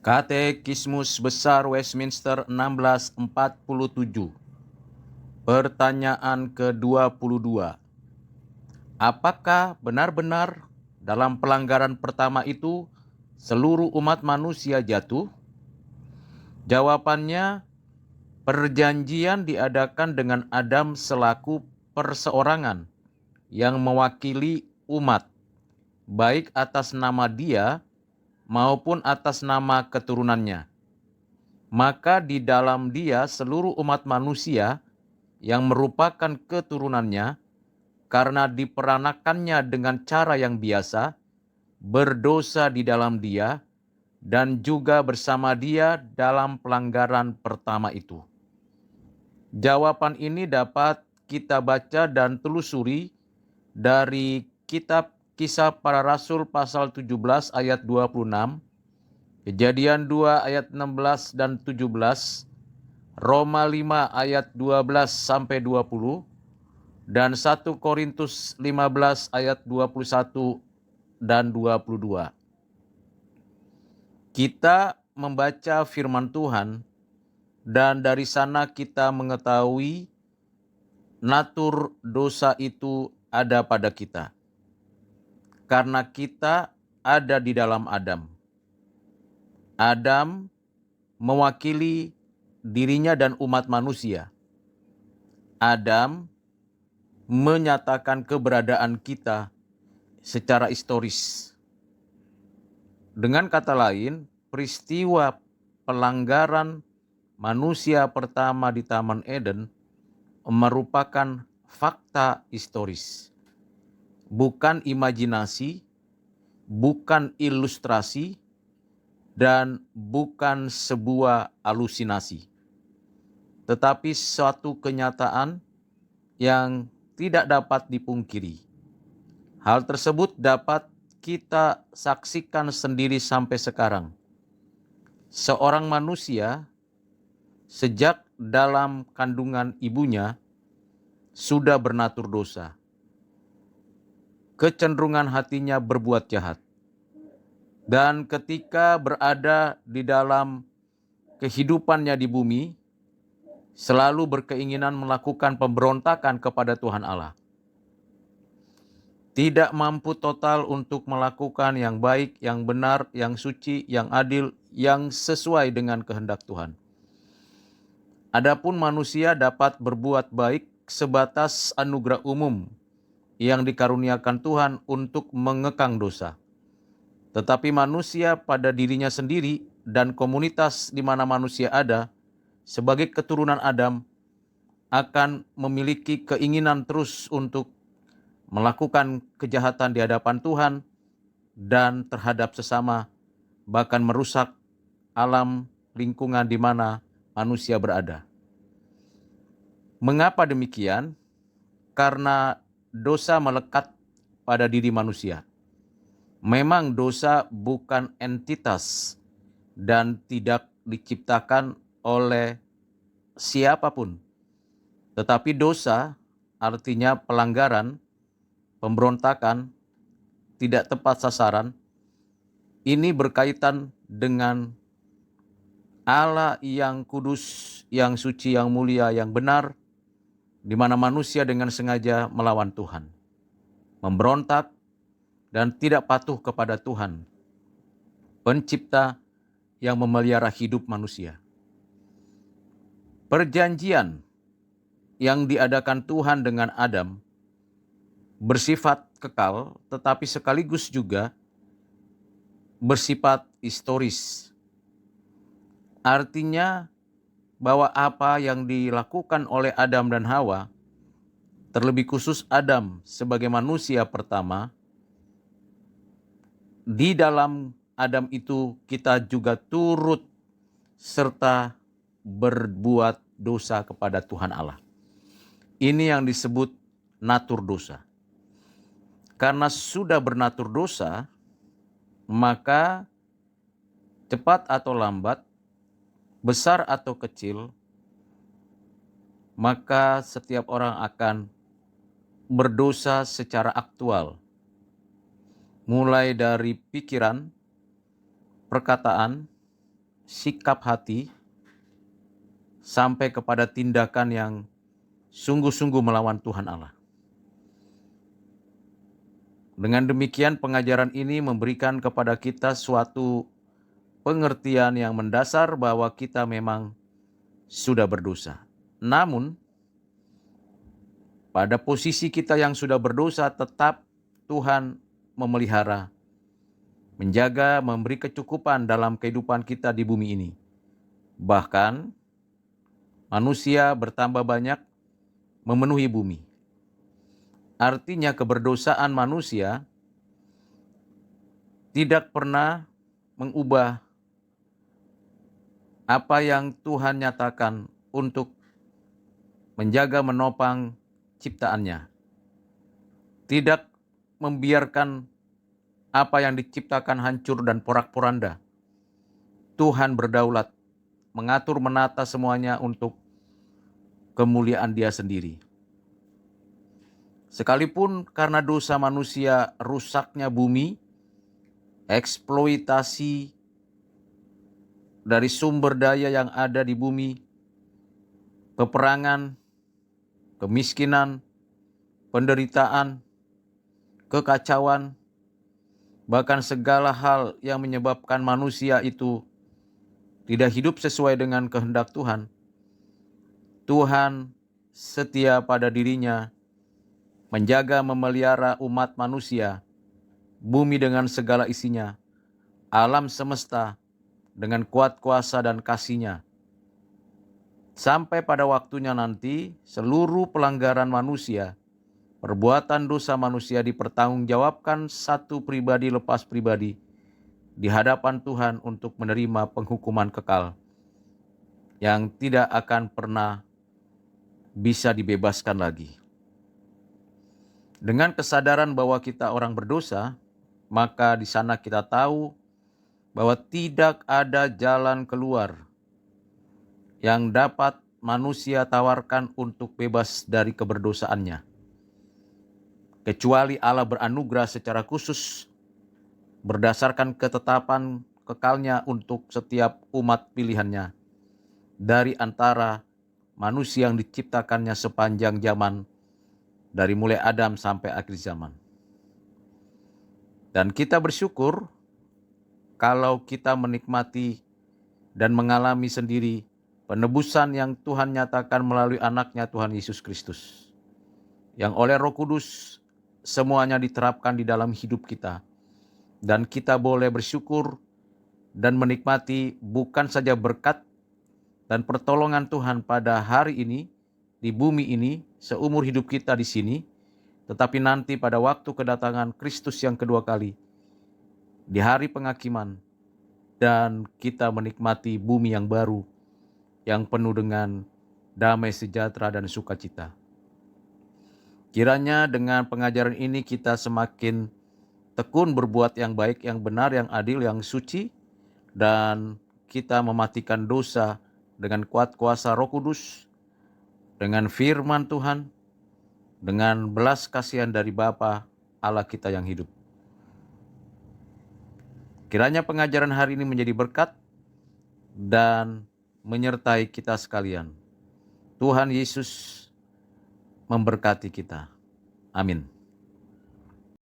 Katekismus Besar Westminster 1647. Pertanyaan ke-22. Apakah benar-benar dalam pelanggaran pertama itu seluruh umat manusia jatuh? Jawabannya, perjanjian diadakan dengan Adam selaku perseorangan yang mewakili umat, baik atas nama dia maupun atas nama keturunannya. Maka di dalam dia seluruh umat manusia yang merupakan keturunannya, karena diperanakannya dengan cara yang biasa, berdosa di dalam dia dan juga bersama dia dalam pelanggaran pertama itu. Jawaban ini dapat kita baca dan telusuri dari kitab Kisah Para Rasul pasal 17 ayat 26, Kejadian 2 ayat 16 dan 17, Roma 5 ayat 12 sampai 20, dan 1 Korintus 15 ayat 21 dan 22. Kita membaca firman Tuhan dan dari sana kita mengetahui natur dosa itu ada pada kita. Karena kita ada di dalam Adam. Adam mewakili dirinya dan umat manusia. Adam menyatakan keberadaan kita secara historis. Dengan kata lain, peristiwa pelanggaran manusia pertama di Taman Eden merupakan fakta historis. Bukan imajinasi, bukan ilustrasi, dan bukan sebuah halusinasi. Tetapi suatu kenyataan yang tidak dapat dipungkiri. Hal tersebut dapat kita saksikan sendiri sampai sekarang. Seorang manusia sejak dalam kandungan ibunya sudah bernatur dosa. Kecenderungan hatinya berbuat jahat. Dan ketika berada di dalam kehidupannya di bumi, selalu berkeinginan melakukan pemberontakan kepada Tuhan Allah. Tidak mampu total untuk melakukan yang baik, yang benar, yang suci, yang adil, yang sesuai dengan kehendak Tuhan. Adapun manusia dapat berbuat baik sebatas anugerah umum yang dikaruniakan Tuhan untuk mengekang dosa. Tetapi manusia pada dirinya sendiri dan komunitas di mana manusia ada, sebagai keturunan Adam, akan memiliki keinginan terus untuk melakukan kejahatan di hadapan Tuhan dan terhadap sesama, bahkan merusak alam lingkungan di mana manusia berada. Mengapa demikian? Karena dosa melekat pada diri manusia. Memang dosa bukan entitas dan tidak diciptakan oleh siapapun. Tetapi dosa artinya pelanggaran, pemberontakan, tidak tepat sasaran. Ini berkaitan dengan Allah yang kudus, yang suci, yang mulia, yang benar, di mana manusia dengan sengaja melawan Tuhan, memberontak, dan tidak patuh kepada Tuhan, pencipta yang memelihara hidup manusia. Perjanjian yang diadakan Tuhan dengan Adam bersifat kekal, tetapi sekaligus juga bersifat historis. Artinya bahwa apa yang dilakukan oleh Adam dan Hawa, terlebih khusus Adam sebagai manusia pertama, di dalam Adam itu kita juga turut serta berbuat dosa kepada Tuhan Allah. Ini yang disebut natur dosa. Karena sudah bernatur dosa, maka cepat atau lambat, besar atau kecil, maka setiap orang akan berdosa secara aktual. Mulai dari pikiran, perkataan, sikap hati sampai kepada tindakan yang sungguh-sungguh melawan Tuhan Allah. Dengan demikian pengajaran ini memberikan kepada kita suatu pengertian yang mendasar bahwa kita memang sudah berdosa. Namun, pada posisi kita yang sudah berdosa tetap Tuhan memelihara, menjaga, memberi kecukupan dalam kehidupan kita di bumi ini. Bahkan, manusia bertambah banyak memenuhi bumi. Artinya keberdosaan manusia tidak pernah mengubah apa yang Tuhan nyatakan untuk menjaga menopang ciptaannya. Tidak membiarkan apa yang diciptakan hancur dan porak-poranda. Tuhan berdaulat, mengatur menata semuanya untuk kemuliaan Dia sendiri. Sekalipun karena dosa manusia rusaknya bumi, eksploitasi dari sumber daya yang ada di bumi, peperangan, kemiskinan, penderitaan, kekacauan, bahkan segala hal yang menyebabkan manusia itu tidak hidup sesuai dengan kehendak Tuhan. Tuhan setia pada dirinya, menjaga memelihara umat manusia, bumi dengan segala isinya, alam semesta dengan kuat kuasa dan kasih-Nya. Sampai pada waktunya nanti, seluruh pelanggaran manusia, perbuatan dosa manusia dipertanggungjawabkan satu pribadi lepas pribadi di hadapan Tuhan untuk menerima penghukuman kekal yang tidak akan pernah bisa dibebaskan lagi. Dengan kesadaran bahwa kita orang berdosa, maka di sana kita tahu bahwa tidak ada jalan keluar yang dapat manusia tawarkan untuk bebas dari keberdosaannya, kecuali Allah beranugerah secara khusus berdasarkan ketetapan kekalnya untuk setiap umat pilihannya dari antara manusia yang diciptakannya sepanjang zaman, dari mulai Adam sampai akhir zaman. Dan kita bersyukur kalau kita menikmati dan mengalami sendiri penebusan yang Tuhan nyatakan melalui anaknya Tuhan Yesus Kristus, yang oleh Roh Kudus semuanya diterapkan di dalam hidup kita. Dan kita boleh bersyukur dan menikmati bukan saja berkat dan pertolongan Tuhan pada hari ini, di bumi ini, seumur hidup kita di sini, tetapi nanti pada waktu kedatangan Kristus yang kedua kali, di hari penghakiman, dan kita menikmati bumi yang baru, yang penuh dengan damai sejahtera dan sukacita. Kiranya dengan pengajaran ini kita semakin tekun berbuat yang baik, yang benar, yang adil, yang suci, dan kita mematikan dosa dengan kuat kuasa Roh Kudus, dengan firman Tuhan, dengan belas kasihan dari Bapa Allah kita yang hidup. Kiranya pengajaran hari ini menjadi berkat dan menyertai kita sekalian. Tuhan Yesus memberkati kita. Amin.